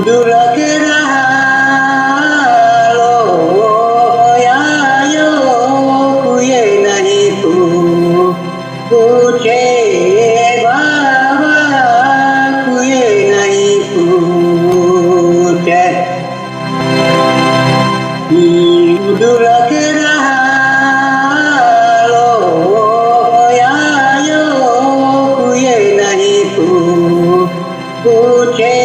Dura ke rahalo ya yo kuye nahi tu kuche baba kuye nahi kuche Dura ke rahalo ya yo kuye nahi tu kuche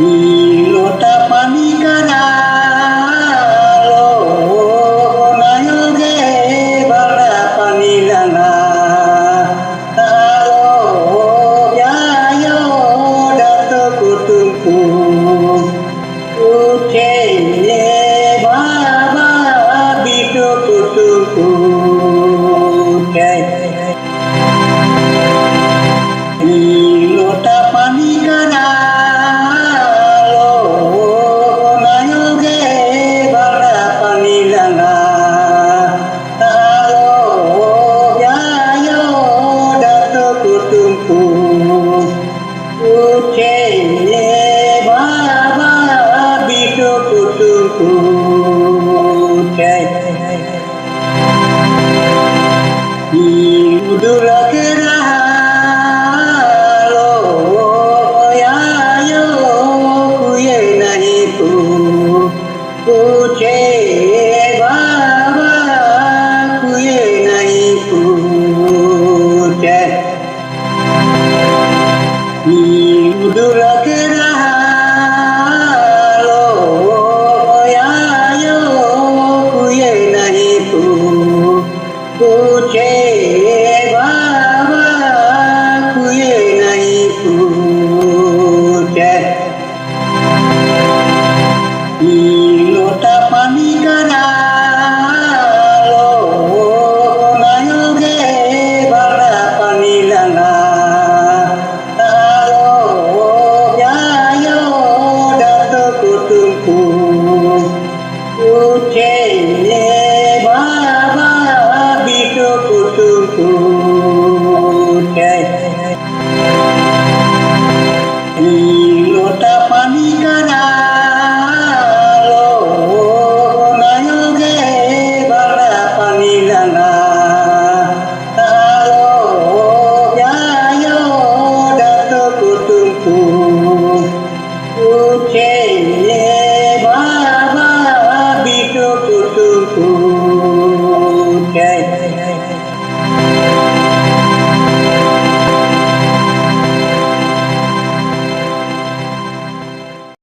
लोटा पानी का डालो नायो गे बड़ा पानी लगा डालो जायो dato kutumpu uche baba bido kutumpu लोटा पानी का डालो नायो गे बड़ा पानी लगा डालो जायो dato kutumpu uche baba bido kutumpu Dura ke rahalo ya yo kuye nahi tu kuche